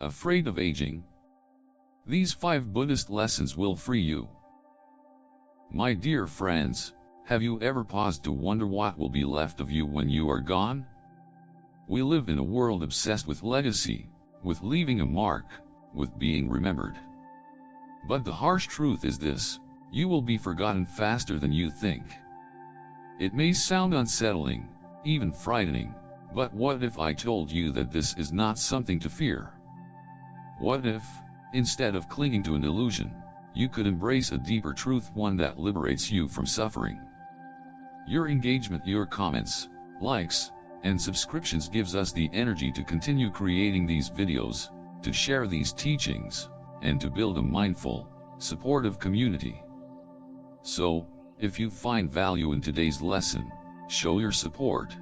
Afraid of aging? These 5 Buddhist lessons will free you. My dear friends, have you ever paused to wonder what will be left of you when you are gone? We live in a world obsessed with legacy, with leaving a mark, with being remembered. But the harsh truth is this: you will be forgotten faster than you think. It may sound unsettling, even frightening, but what if I told you that this is not something to fear? What if, instead of clinging to an illusion, you could embrace a deeper truth, one that liberates you from suffering? Your engagement, your comments, likes, and subscriptions gives us the energy to continue creating these videos, to share these teachings, and to build a mindful, supportive community. So, if you find value in today's lesson, show your support.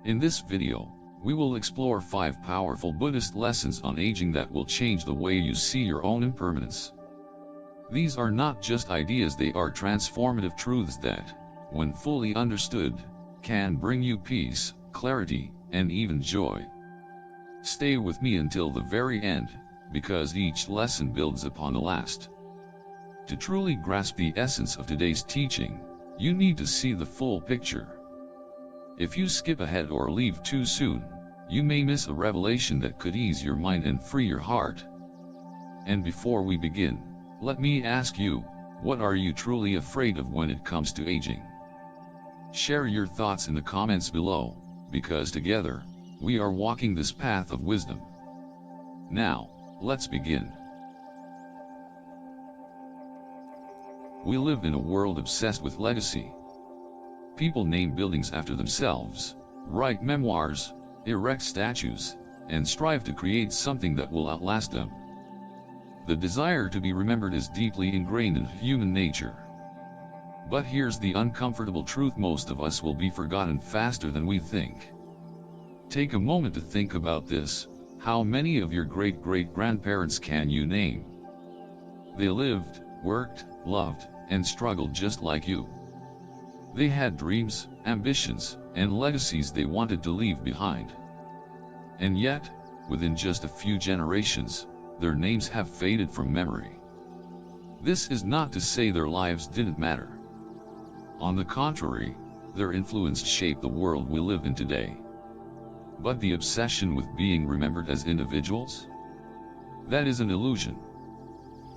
In this video, we will explore 5 powerful Buddhist lessons on aging that will change the way you see your own impermanence. These are not just ideas, they are transformative truths that, when fully understood, can bring you peace, clarity, and even joy. Stay with me until the very end, because each lesson builds upon the last. To truly grasp the essence of today's teaching, you need to see the full picture. If you skip ahead or leave too soon, you may miss a revelation that could ease your mind and free your heart. And before we begin, let me ask you, what are you truly afraid of when it comes to aging? Share your thoughts in the comments below, because together, we are walking this path of wisdom. Now, let's begin. We live in a world obsessed with legacy. People name buildings after themselves, write memoirs, erect statues, and strive to create something that will outlast them. The desire to be remembered is deeply ingrained in human nature. But here's the uncomfortable truth: most of us will be forgotten faster than we think. Take a moment to think about this. How many of your great-great-grandparents can you name? They lived, worked, loved, and struggled just like you. They had dreams, ambitions, and legacies they wanted to leave behind. And yet, within just a few generations, their names have faded from memory. This is not to say their lives didn't matter. On the contrary, their influence shaped the world we live in today. But the obsession with being remembered as individuals? That is an illusion.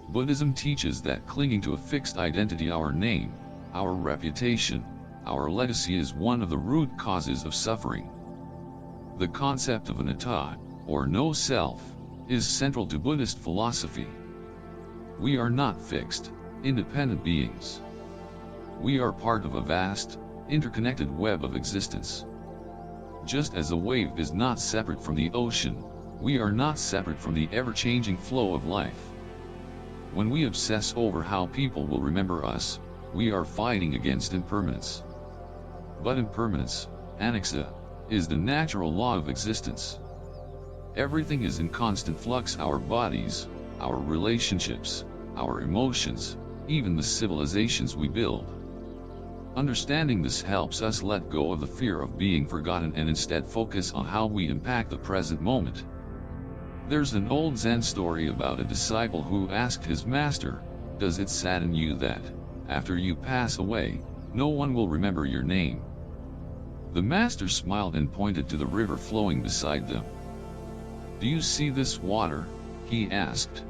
Buddhism teaches that clinging to a fixed identity, our name, our reputation, our legacy, is one of the root causes of suffering. The concept of anatta, or no self, is central to Buddhist philosophy. We are not fixed, independent beings. We are part of a vast, interconnected web of existence. Just as a wave is not separate from the ocean, we are not separate from the ever-changing flow of life. When we obsess over how people will remember us, we are fighting against impermanence. But impermanence, anicca, is the natural law of existence. Everything is in constant flux: our bodies, our relationships, our emotions, even the civilizations we build. Understanding this helps us let go of the fear of being forgotten and instead focus on how we impact the present moment. There's an old Zen story about a disciple who asked his master, "Does it sadden you that, after you pass away, no one will remember your name?" The master smiled and pointed to the river flowing beside them. "Do you see this water?" he asked.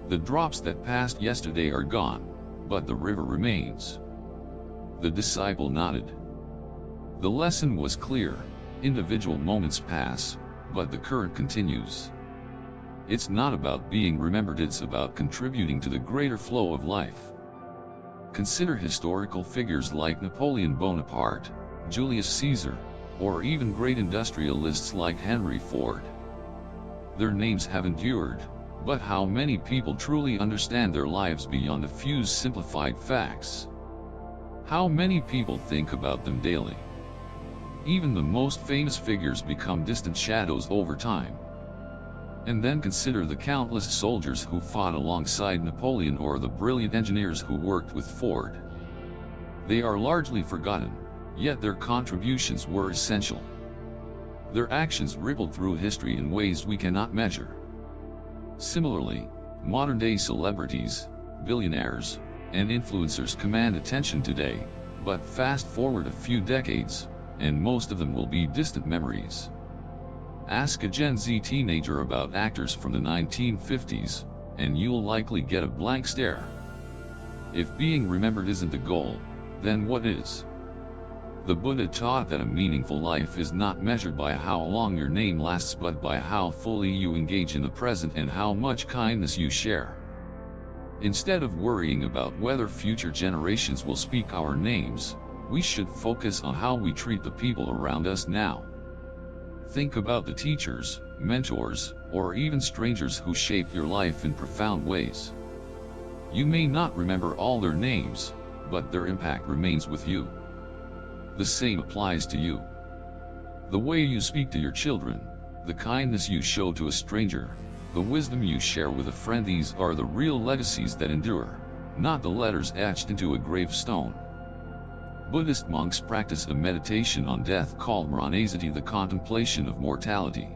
"The drops that passed yesterday are gone, but the river remains." The disciple nodded. The lesson was clear: individual moments pass, but the current continues. It's not about being remembered, it's about contributing to the greater flow of life. Consider historical figures like Napoleon Bonaparte, Julius Caesar, or even great industrialists like Henry Ford. Their names have endured, but how many people truly understand their lives beyond a few simplified facts? How many people think about them daily? Even the most famous figures become distant shadows over time. And then consider the countless soldiers who fought alongside Napoleon or the brilliant engineers who worked with Ford. They are largely forgotten, yet their contributions were essential. Their actions rippled through history in ways we cannot measure. Similarly, modern-day celebrities, billionaires, and influencers command attention today, but fast forward a few decades, and most of them will be distant memories. Ask a Gen Z teenager about actors from the 1950s, and you'll likely get a blank stare. If being remembered isn't the goal, then what is? The Buddha taught that a meaningful life is not measured by how long your name lasts but by how fully you engage in the present and how much kindness you share. Instead of worrying about whether future generations will speak our names, we should focus on how we treat the people around us now. Think about the teachers, mentors, or even strangers who shaped your life in profound ways. You may not remember all their names, but their impact remains with you. The same applies to you. The way you speak to your children, the kindness you show to a stranger, the wisdom you share with a friend, these are the real legacies that endure, not the letters etched into a gravestone. Buddhist monks practice a meditation on death called Impermanence, the contemplation of mortality.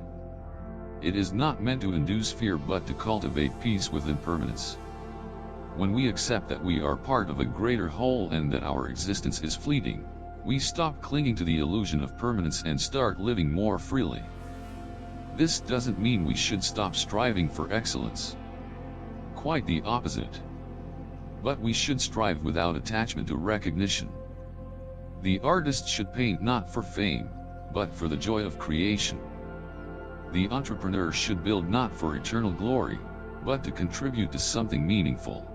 It is not meant to induce fear but to cultivate peace with impermanence. When we accept that we are part of a greater whole and that our existence is fleeting, we stop clinging to the illusion of permanence and start living more freely. This doesn't mean we should stop striving for excellence. Quite the opposite. But we should strive without attachment to recognition. The artist should paint not for fame, but for the joy of creation. The entrepreneur should build not for eternal glory, but to contribute to something meaningful.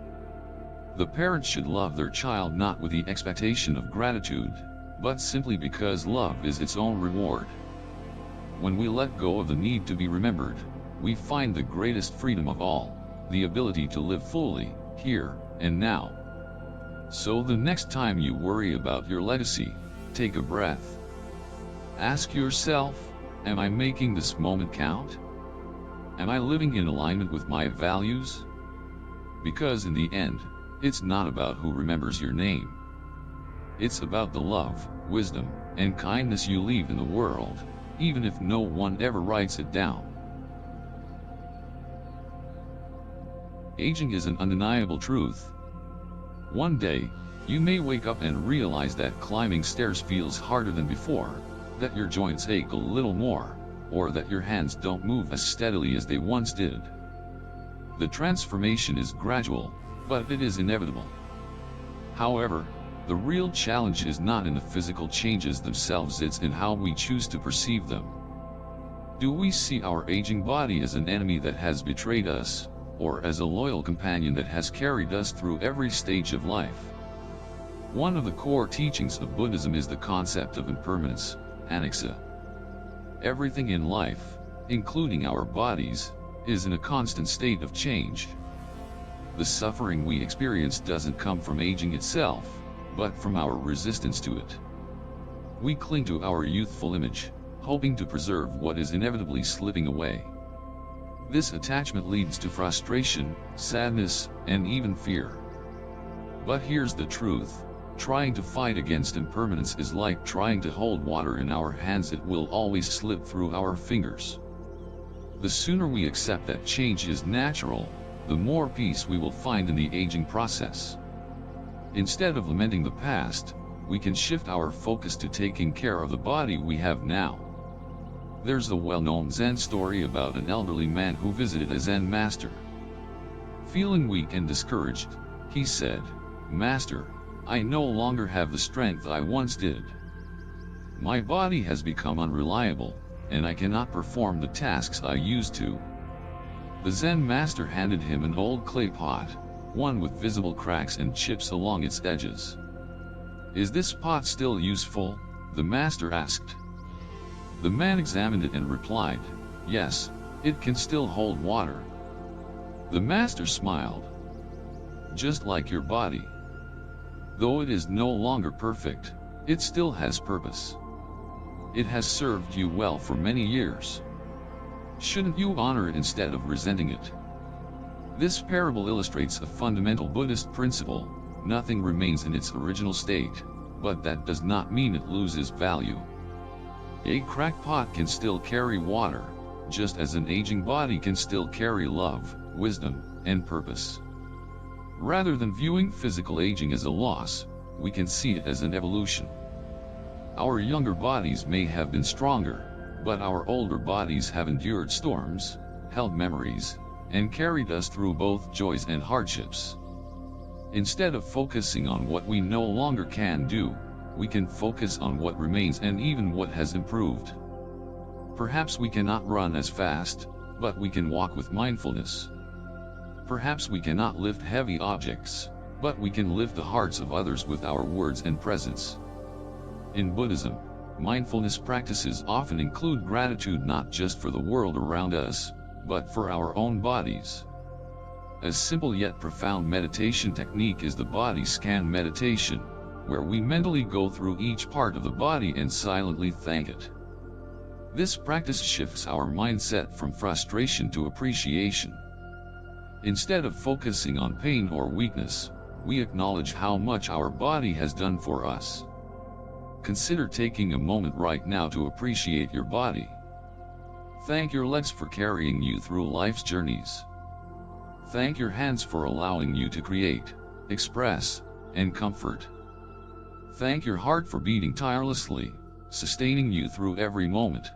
The parent should love their child not with the expectation of gratitude, but simply because love is its own reward. When we let go of the need to be remembered, we find the greatest freedom of all, the ability to live fully, here and now. So the next time you worry about your legacy, take a breath. Ask yourself, am I making this moment count? Am I living in alignment with my values? Because in the end, it's not about who remembers your name. It's about the love, wisdom, and kindness you leave in the world, even if no one ever writes it down. Aging is an undeniable truth. One day, you may wake up and realize that climbing stairs feels harder than before, that your joints ache a little more, or that your hands don't move as steadily as they once did. The transformation is gradual, but it is inevitable. However, the real challenge is not in the physical changes themselves, it's in how we choose to perceive them. Do we see our aging body as an enemy that has betrayed us, or as a loyal companion that has carried us through every stage of life? One of the core teachings of Buddhism is the concept of impermanence, anicca. Everything in life, including our bodies, is in a constant state of change. The suffering we experience doesn't come from aging itself, but from our resistance to it. We cling to our youthful image, hoping to preserve what is inevitably slipping away. This attachment leads to frustration, sadness, and even fear. But here's the truth, trying to fight against impermanence is like trying to hold water in our hands. It will always slip through our fingers. The sooner we accept that change is natural, the more peace we will find in the aging process. Instead of lamenting the past, we can shift our focus to taking care of the body we have now. There's a well-known Zen story about an elderly man who visited a Zen master. Feeling weak and discouraged, he said, "Master, I no longer have the strength I once did. My body has become unreliable, and I cannot perform the tasks I used to." The Zen master handed him an old clay pot, one with visible cracks and chips along its edges. "Is this pot still useful?" the master asked. The man examined it and replied, "Yes, it can still hold water." The master smiled. "Just like your body. Though it is no longer perfect, it still has purpose. It has served you well for many years. Shouldn't you honor it instead of resenting it?" This parable illustrates a fundamental Buddhist principle: nothing remains in its original state, but that does not mean it loses value. A cracked pot can still carry water, just as an aging body can still carry love, wisdom, and purpose. Rather than viewing physical aging as a loss, we can see it as an evolution. Our younger bodies may have been stronger, but our older bodies have endured storms, held memories, and carried us through both joys and hardships. Instead of focusing on what we no longer can do, we can focus on what remains and even what has improved. Perhaps we cannot run as fast, but we can walk with mindfulness. Perhaps we cannot lift heavy objects, but we can lift the hearts of others with our words and presence. In Buddhism, mindfulness practices often include gratitude not just for the world around us, but for our own bodies. A simple yet profound meditation technique is the body scan meditation, where we mentally go through each part of the body and silently thank it. This practice shifts our mindset from frustration to appreciation. Instead of focusing on pain or weakness, we acknowledge how much our body has done for us. Consider taking a moment right now to appreciate your body. Thank your legs for carrying you through life's journeys. Thank your hands for allowing you to create, express, and comfort. Thank your heart for beating tirelessly, sustaining you through every moment.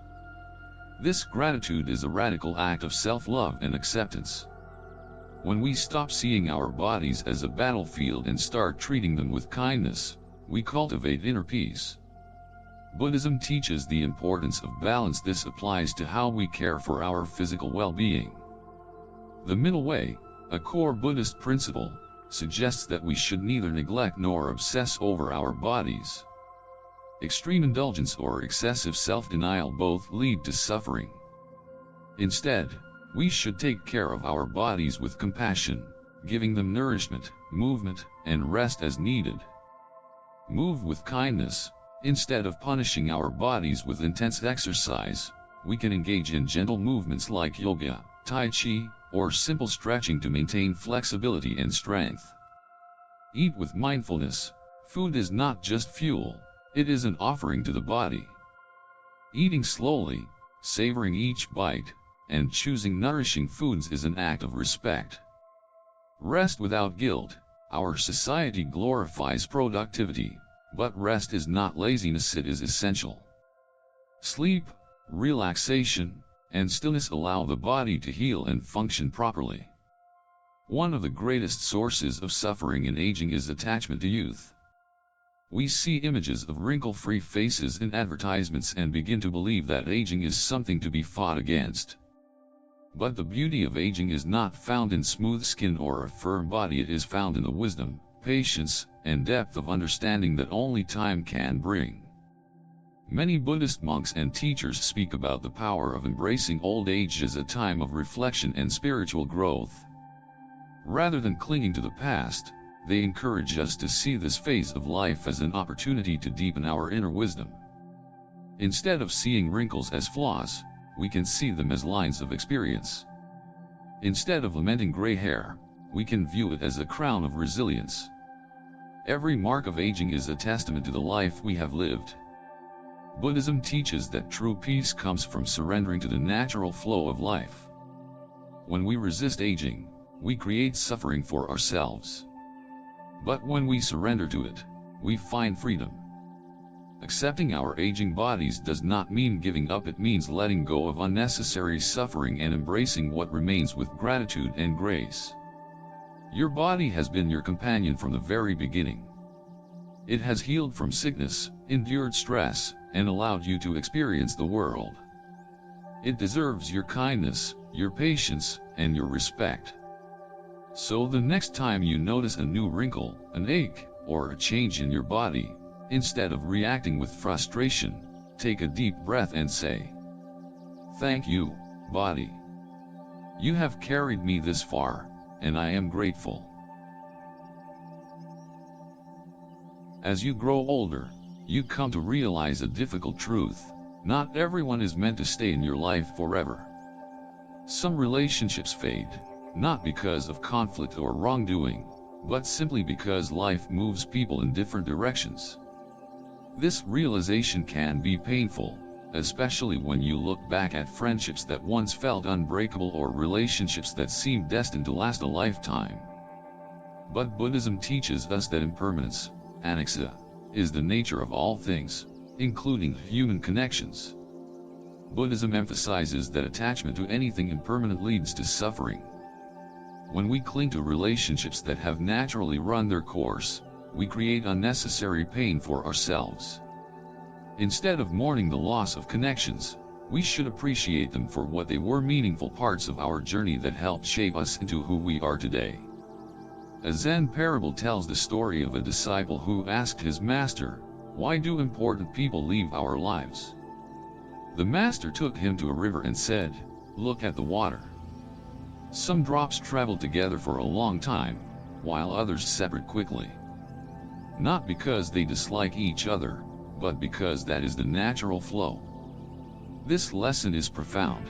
This gratitude is a radical act of self-love and acceptance. When we stop seeing our bodies as a battlefield and start treating them with kindness, we cultivate inner peace. Buddhism teaches the importance of balance. This applies to how we care for our physical well-being. The middle way, a core Buddhist principle, suggests that we should neither neglect nor obsess over our bodies. Extreme indulgence or excessive self-denial both lead to suffering. Instead, we should take care of our bodies with compassion, giving them nourishment, movement, and rest as needed. Move with kindness. Instead of punishing our bodies with intense exercise, we can engage in gentle movements like yoga, tai chi, or simple stretching to maintain flexibility and strength. Eat with mindfulness. Food is not just fuel, it is an offering to the body. Eating slowly, savoring each bite, and choosing nourishing foods is an act of respect. Rest without guilt. Our society glorifies productivity, but rest is not laziness, it is essential. Sleep, relaxation, and stillness allow the body to heal and function properly. One of the greatest sources of suffering in aging is attachment to youth. We see images of wrinkle-free faces in advertisements and begin to believe that aging is something to be fought against. But the beauty of aging is not found in smooth skin or a firm body, it is found in the wisdom, patience, and depth of understanding that only time can bring. Many Buddhist monks and teachers speak about the power of embracing old age as a time of reflection and spiritual growth. Rather than clinging to the past, they encourage us to see this phase of life as an opportunity to deepen our inner wisdom. Instead of seeing wrinkles as flaws, we can see them as lines of experience. Instead of lamenting gray hair, we can view it as a crown of resilience. Every mark of aging is a testament to the life we have lived. Buddhism teaches that true peace comes from surrendering to the natural flow of life. When we resist aging, we create suffering for ourselves. But when we surrender to it, we find freedom. Accepting our aging bodies does not mean giving up, it means letting go of unnecessary suffering and embracing what remains with gratitude and grace. Your body has been your companion from the very beginning. It has healed from sickness, endured stress, and allowed you to experience the world. It deserves your kindness, your patience, and your respect. So the next time you notice a new wrinkle, an ache, or a change in your body, instead of reacting with frustration, take a deep breath and say, "Thank you, body. You have carried me this far, and I am grateful." As you grow older, you come to realize a difficult truth: not everyone is meant to stay in your life forever. Some relationships fade, not because of conflict or wrongdoing, but simply because life moves people in different directions. This realization can be painful, especially when you look back at friendships that once felt unbreakable or relationships that seemed destined to last a lifetime. But Buddhism teaches us that impermanence, anicca, is the nature of all things, including human connections. Buddhism emphasizes that attachment to anything impermanent leads to suffering. When we cling to relationships that have naturally run their course, we create unnecessary pain for ourselves. Instead of mourning the loss of connections, we should appreciate them for what they were: meaningful parts of our journey that helped shape us into who we are today. A Zen parable tells the story of a disciple who asked his master, "Why do important people leave our lives?" The master took him to a river and said, "Look at the water. Some drops travel together for a long time, while others separate quickly. Not because they dislike each other, but because that is the natural flow." This lesson is profound.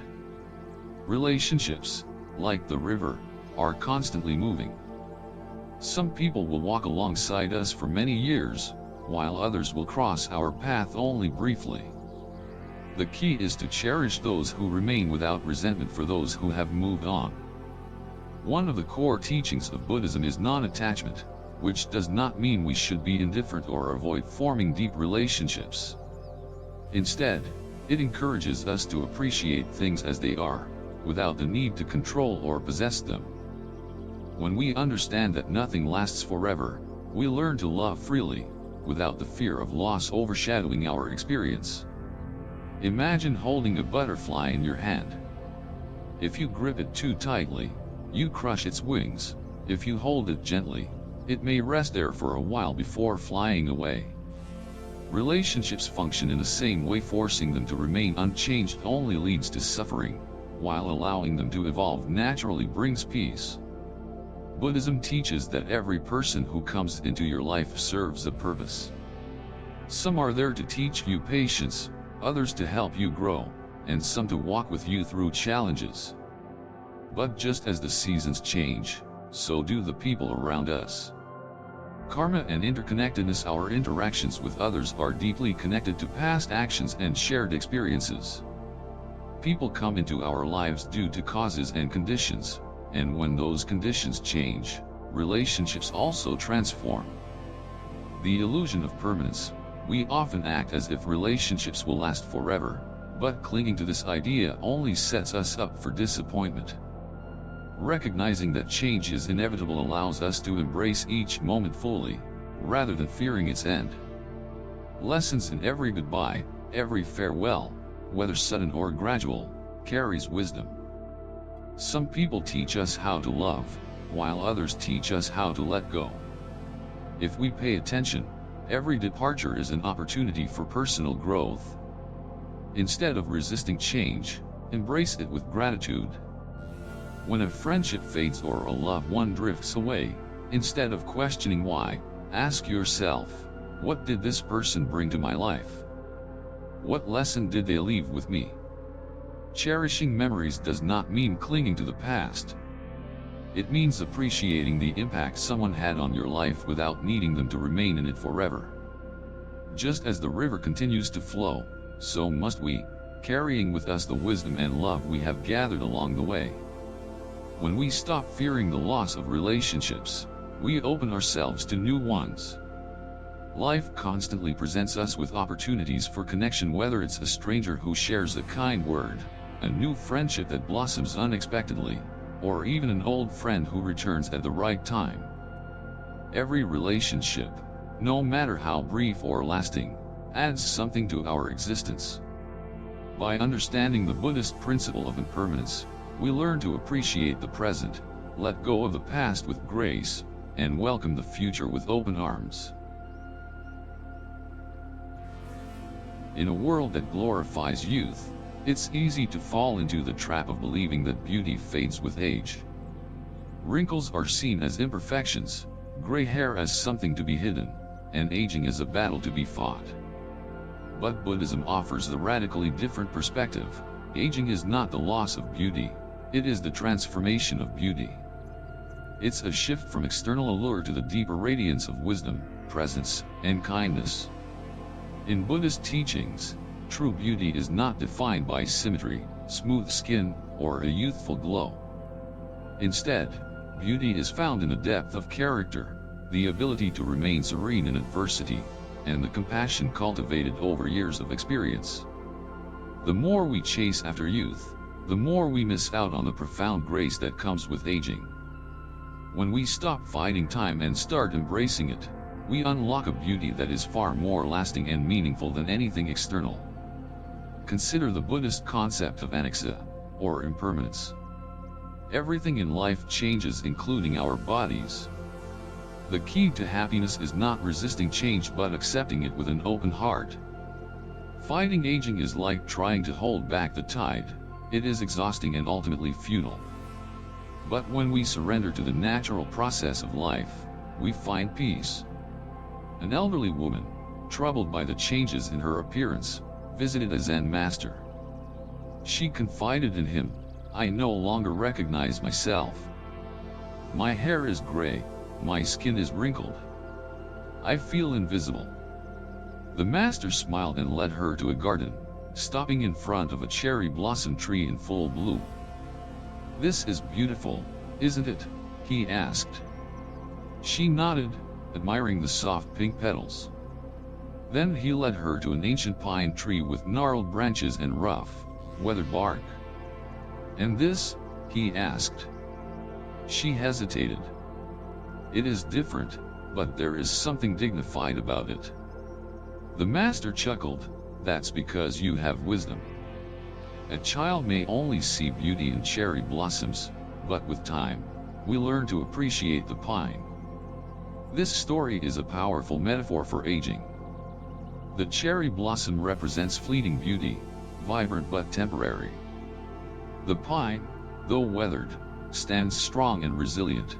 Relationships, like the river, are constantly moving. Some people will walk alongside us for many years, while others will cross our path only briefly. The key is to cherish those who remain without resentment for those who have moved on. One of the core teachings of Buddhism is non-attachment, which does not mean we should be indifferent or avoid forming deep relationships. Instead, it encourages us to appreciate things as they are, without the need to control or possess them. When we understand that nothing lasts forever, we learn to love freely, without the fear of loss overshadowing our experience. Imagine holding a butterfly in your hand. If you grip it too tightly, you crush its wings. If you hold it gently, it may rest there for a while before flying away. Relationships function in the same way. Forcing them to remain unchanged only leads to suffering, while allowing them to evolve naturally brings peace. Buddhism teaches that every person who comes into your life serves a purpose. Some are there to teach you patience, others to help you grow, and some to walk with you through challenges. But just as the seasons change, so do the people around us. Karma and interconnectedness. Our interactions with others are deeply connected to past actions and shared experiences. People come into our lives due to causes and conditions, and when those conditions change, relationships also transform. The illusion of permanence. We often act as if relationships will last forever, but clinging to this idea only sets us up for disappointment. Recognizing that change is inevitable allows us to embrace each moment fully, rather than fearing its end. Lessons in every goodbye, every farewell, whether sudden or gradual, carries wisdom. Some people teach us how to love, while others teach us how to let go. If we pay attention, every departure is an opportunity for personal growth. Instead of resisting change, embrace it with gratitude. When a friendship fades or a loved one drifts away, instead of questioning why, ask yourself, what did this person bring to my life? What lesson did they leave with me? Cherishing memories does not mean clinging to the past. It means appreciating the impact someone had on your life without needing them to remain in it forever. Just as the river continues to flow, so must we, carrying with us the wisdom and love we have gathered along the way. When we stop fearing the loss of relationships, we open ourselves to new ones. Life constantly presents us with opportunities for connection, whether it's a stranger who shares a kind word, a new friendship that blossoms unexpectedly, or even an old friend who returns at the right time. Every relationship, no matter how brief or lasting, adds something to our existence. By understanding the Buddhist principle of impermanence, we learn to appreciate the present, let go of the past with grace, and welcome the future with open arms. In a world that glorifies youth, it's easy to fall into the trap of believing that beauty fades with age. Wrinkles are seen as imperfections, gray hair as something to be hidden, and aging as a battle to be fought. But Buddhism offers the radically different perspective. Aging is not the loss of beauty, it is the transformation of beauty. It's a shift from external allure to the deeper radiance of wisdom, presence, and kindness. In Buddhist teachings, True beauty is not defined by symmetry, smooth skin, or a youthful glow. Instead, beauty is found in the depth of character, the ability to remain serene in adversity, and the compassion cultivated over years of experience. The more we chase after youth, the more we miss out on the profound grace that comes with aging. When we stop fighting time and start embracing it, we unlock a beauty that is far more lasting and meaningful than anything external. Consider the Buddhist concept of anicca, or impermanence. Everything in life changes, including our bodies. The key to happiness is not resisting change but accepting it with an open heart. Fighting aging is like trying to hold back the tide. It is exhausting and ultimately futile. But when we surrender to the natural process of life, we find peace. An elderly woman, troubled by the changes in her appearance, visited a Zen master. She confided in him, "I no longer recognize myself. My hair is gray, my skin is wrinkled. I feel invisible." The master smiled and led her to a garden, stopping in front of a cherry blossom tree in full bloom. "This is beautiful, isn't it?" he asked. She nodded, admiring the soft pink petals. Then he led her to an ancient pine tree with gnarled branches and rough, weathered bark. "And this?" he asked. She hesitated. "It is different, but there is something dignified about it." The master chuckled, "That's because you have wisdom. A child may only see beauty in cherry blossoms, but with time, we learn to appreciate the pine." This story is a powerful metaphor for aging. The cherry blossom represents fleeting beauty, vibrant but temporary. The pine, though weathered, stands strong and resilient.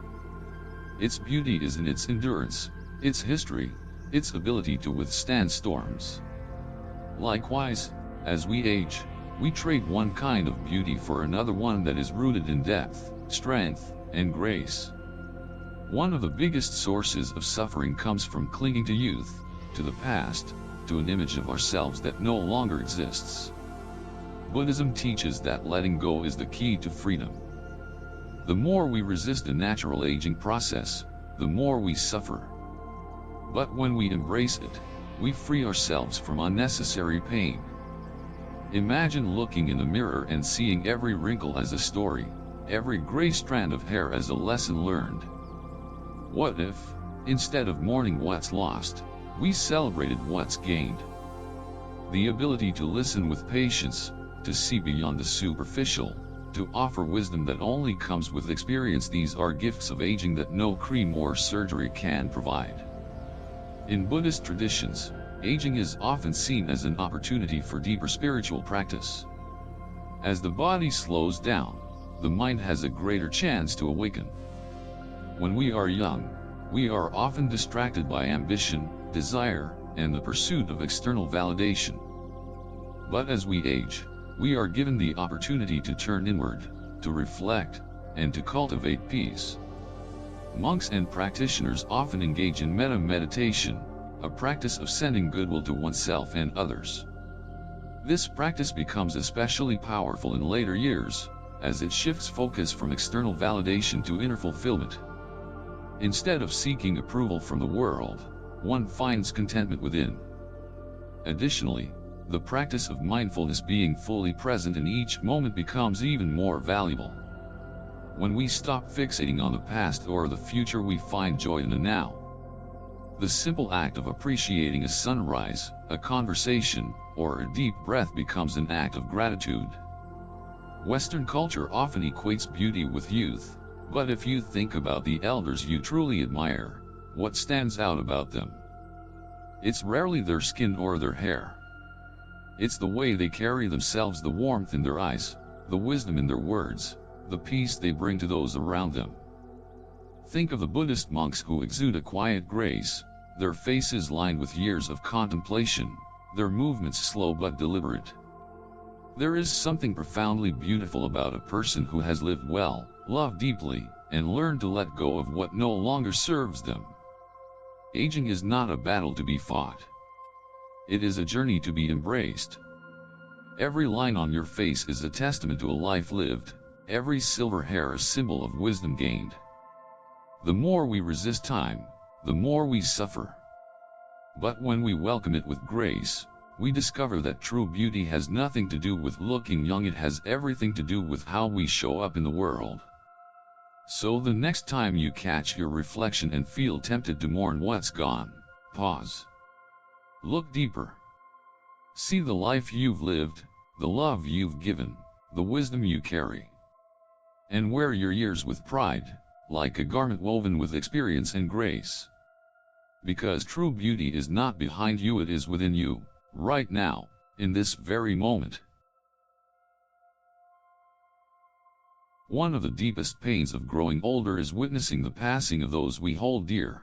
Its beauty is in its endurance, its history, its ability to withstand storms. Likewise, as we age, we trade one kind of beauty for another, one that is rooted in depth, strength, and grace. One of the biggest sources of suffering comes from clinging to youth, to the past, to an image of ourselves that no longer exists. Buddhism teaches that letting go is the key to freedom. The more we resist the natural aging process, the more we suffer. But when we embrace it, we free ourselves from unnecessary pain. Imagine looking in the mirror and seeing every wrinkle as a story, every gray strand of hair as a lesson learned. What if, instead of mourning what's lost, we celebrated what's gained? The ability to listen with patience, to see beyond the superficial, to offer wisdom that only comes with experience, these are gifts of aging that no cream or surgery can provide. In Buddhist traditions, aging is often seen as an opportunity for deeper spiritual practice. As the body slows down, the mind has a greater chance to awaken. When we are young, we are often distracted by ambition, desire, and the pursuit of external validation. But as we age, we are given the opportunity to turn inward, to reflect, and to cultivate peace. Monks and practitioners often engage in metta meditation, a practice of sending goodwill to oneself and others. This practice becomes especially powerful in later years, as it shifts focus from external validation to inner fulfillment. Instead of seeking approval from the world, one finds contentment within. Additionally, the practice of mindfulness, being fully present in each moment, becomes even more valuable. When we stop fixating on the past or the future, we find joy in the now. The simple act of appreciating a sunrise, a conversation, or a deep breath becomes an act of gratitude. Western culture often equates beauty with youth, but if you think about the elders you truly admire, what stands out about them? It's rarely their skin or their hair. It's the way they carry themselves, the warmth in their eyes, the wisdom in their words, the peace they bring to those around them. Think of the Buddhist monks who exude a quiet grace, their faces lined with years of contemplation, their movements slow but deliberate. There is something profoundly beautiful about a person who has lived well, loved deeply, and learned to let go of what no longer serves them. Aging is not a battle to be fought. It is a journey to be embraced, Every line on your face is a testament to a life lived, every silver hair a symbol of wisdom gained. The more we resist time, the more we suffer. But when we welcome it with grace, we discover that true beauty has nothing to do with looking young, it has everything to do with how we show up in the world. So the next time you catch your reflection and feel tempted to mourn what's gone, pause. Look deeper. See the life you've lived, the love you've given, the wisdom you carry. And wear your years with pride, like a garment woven with experience and grace. Because true beauty is not behind you, it is within you, right now, in this very moment. One of the deepest pains of growing older is witnessing the passing of those we hold dear.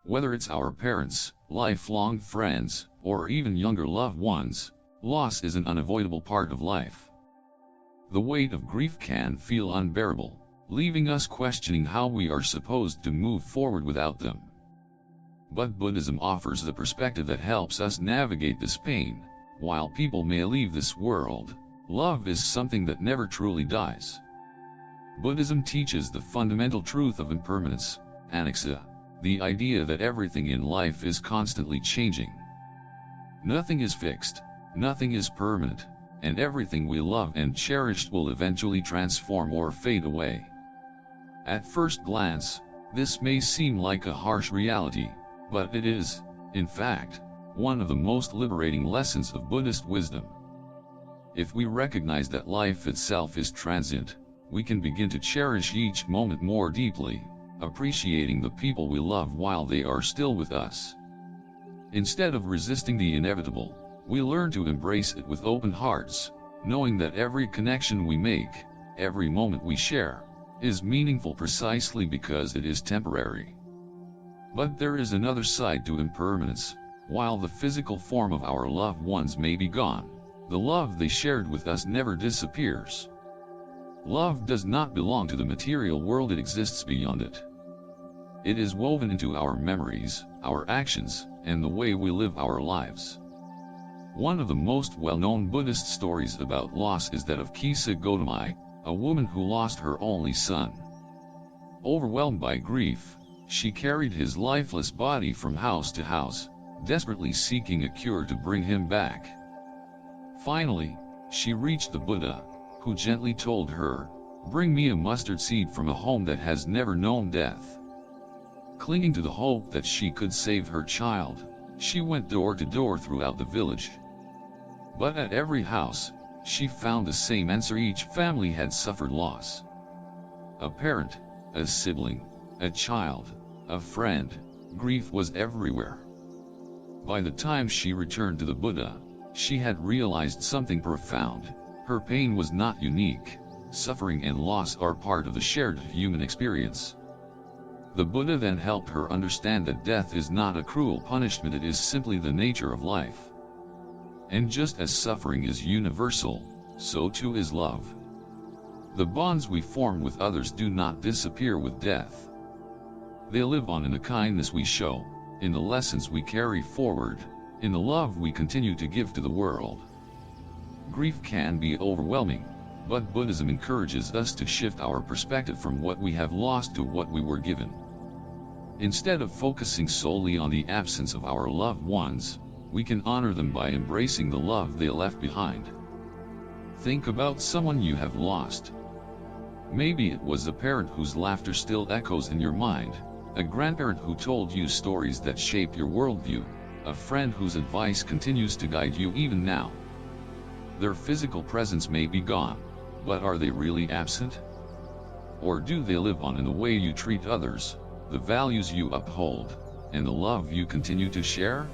Whether it's our parents, lifelong friends, or even younger loved ones, loss is an unavoidable part of life. The weight of grief can feel unbearable, leaving us questioning how we are supposed to move forward without them. But Buddhism offers the perspective that helps us navigate this pain. While people may leave this world, love is something that never truly dies. Buddhism teaches the fundamental truth of impermanence, anicca, the idea that everything in life is constantly changing. Nothing is fixed, nothing is permanent, and everything we love and cherished will eventually transform or fade away. At first glance, this may seem like a harsh reality, but it is, in fact, one of the most liberating lessons of Buddhist wisdom. If we recognize that life itself is transient, we can begin to cherish each moment more deeply, appreciating the people we love while they are still with us. Instead of resisting the inevitable, we learn to embrace it with open hearts, knowing that every connection we make, every moment we share, is meaningful precisely because it is temporary. But there is another side to impermanence. While the physical form of our loved ones may be gone, the love they shared with us never disappears. Love does not belong to the material world, it exists beyond it. It is woven into our memories, our actions, and the way we live our lives. One of the most well-known Buddhist stories about loss is that of Kisa Gotami, a woman who lost her only son. Overwhelmed by grief, she carried his lifeless body from house to house, desperately seeking a cure to bring him back. Finally, she reached the Buddha, who gently told her, "Bring me a mustard seed from a home that has never known death." Clinging to the hope that she could save her child, she went door to door throughout the village. But at every house, she found the same answer: each family had suffered loss. A parent, a sibling, a child, a friend, grief was everywhere. By the time she returned to the Buddha, she had realized something profound. Her pain was not unique. Suffering and loss are part of the shared human experience. The Buddha then helped her understand that death is not a cruel punishment, it is simply the nature of life. And just as suffering is universal, so too is love. The bonds we form with others do not disappear with death. They live on in the kindness we show, in the lessons we carry forward, in the love we continue to give to the world. Grief can be overwhelming, but Buddhism encourages us to shift our perspective from what we have lost to what we were given. Instead of focusing solely on the absence of our loved ones, we can honor them by embracing the love they left behind. Think about someone you have lost. Maybe it was a parent whose laughter still echoes in your mind, a grandparent who told you stories that shaped your worldview, a friend whose advice continues to guide you even now. Their physical presence may be gone, but are they really absent? Or do they live on in the way you treat others, the values you uphold, and the love you continue to share?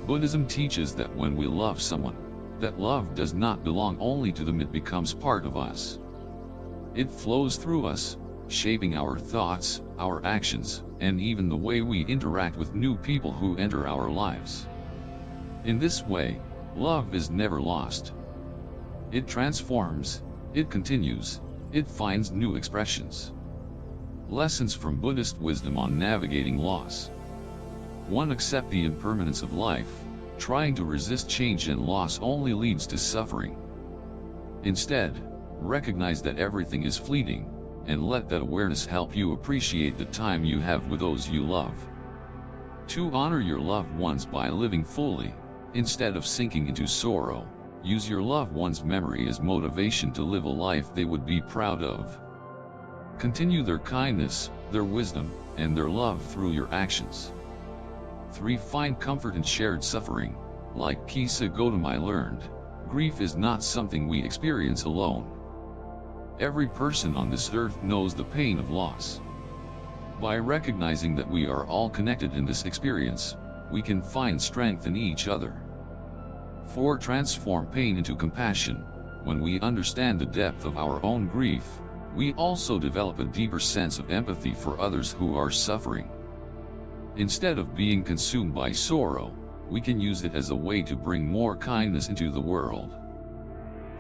Buddhism teaches that when we love someone, that love does not belong only to them, it becomes part of us. It flows through us, shaping our thoughts, our actions, and even the way we interact with new people who enter our lives. In this way, love is never lost. It transforms, it continues, it finds new expressions. Lessons from Buddhist wisdom on navigating loss. 1. Accept the impermanence of life. Trying to resist change and loss only leads to suffering. Instead, recognize that everything is fleeting, and let that awareness help you appreciate the time you have with those you love. To honor your loved ones by living fully, instead of sinking into sorrow, use your loved one's memory as motivation to live a life they would be proud of. Continue their kindness, their wisdom, and their love through your actions. 3. Find comfort in shared suffering. Like Kisa Gotami learned, grief is not something we experience alone. Every person on this earth knows the pain of loss. By recognizing that we are all connected in this experience, we can find strength in each other. 4. Transform pain into compassion. When we understand the depth of our own grief, we also develop a deeper sense of empathy for others who are suffering. Instead of being consumed by sorrow, we can use it as a way to bring more kindness into the world.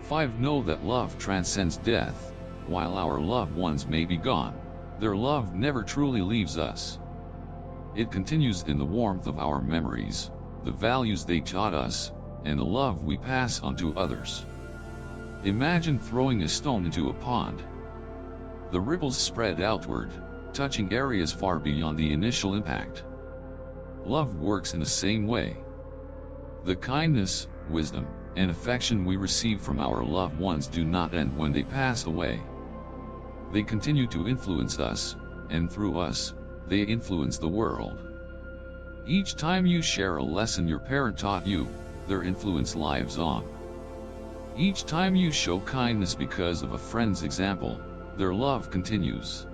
5. Know that love transcends death. While our loved ones may be gone, their love never truly leaves us. It continues in the warmth of our memories, the values they taught us, and the love we pass on to others. Imagine throwing a stone into a pond. The ripples spread outward, touching areas far beyond the initial impact. Love works in the same way. The kindness, wisdom, and affection we receive from our loved ones do not end when they pass away. They continue to influence us, and through us, they influence the world. Each time you share a lesson your parent taught you, their influence lives on. Each time you show kindness because of a friend's example, their love continues.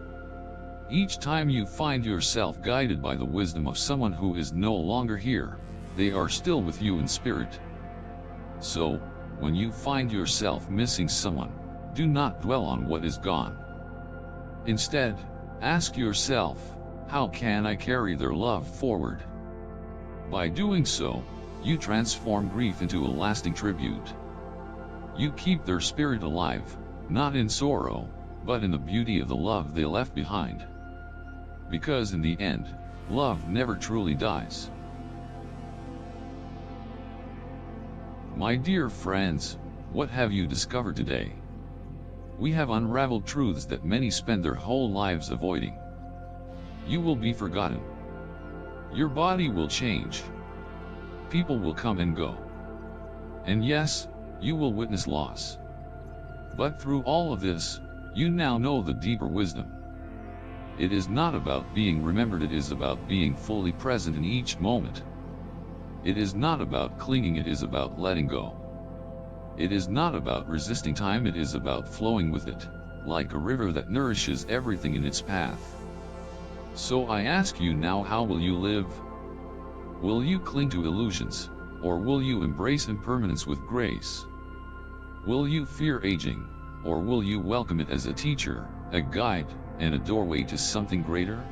Each time you find yourself guided by the wisdom of someone who is no longer here, they are still with you in spirit. So, when you find yourself missing someone, do not dwell on what is gone. Instead, ask yourself, how can I carry their love forward? By doing so, you transform grief into a lasting tribute. You keep their spirit alive, not in sorrow, but in the beauty of the love they left behind. Because in the end, love never truly dies. My dear friends, what have you discovered today? We have unraveled truths that many spend their whole lives avoiding. You will be forgotten. Your body will change. People will come and go. And yes, you will witness loss. But through all of this, you now know the deeper wisdom. It is not about being remembered, it is about being fully present in each moment. It is not about clinging, it is about letting go. It is not about resisting time, it is about flowing with it, like a river that nourishes everything in its path. So I ask you now, how will you live? Will you cling to illusions, or will you embrace impermanence with grace? Will you fear aging, or will you welcome it as a teacher, a guide, and a doorway to something greater?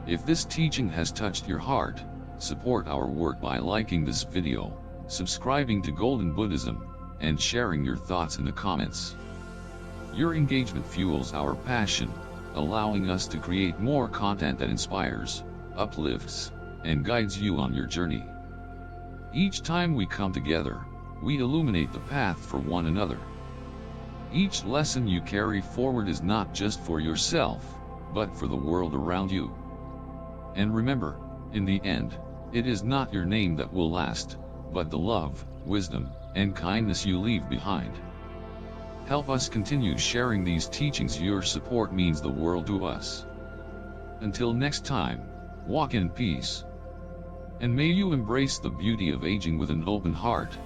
If this teaching has touched your heart, support our work by liking this video, subscribing to Golden Buddhism, and sharing your thoughts in the comments. Your engagement fuels our passion, allowing us to create more content that inspires, uplifts, and guides you on your journey. Each time we come together, we illuminate the path for one another. Each lesson you carry forward is not just for yourself, but for the world around you. And remember, in the end, it is not your name that will last, but the love, wisdom, and kindness you leave behind. Help us continue sharing these teachings. Your support means the world to us. Until next time, walk in peace. And may you embrace the beauty of aging with an open heart.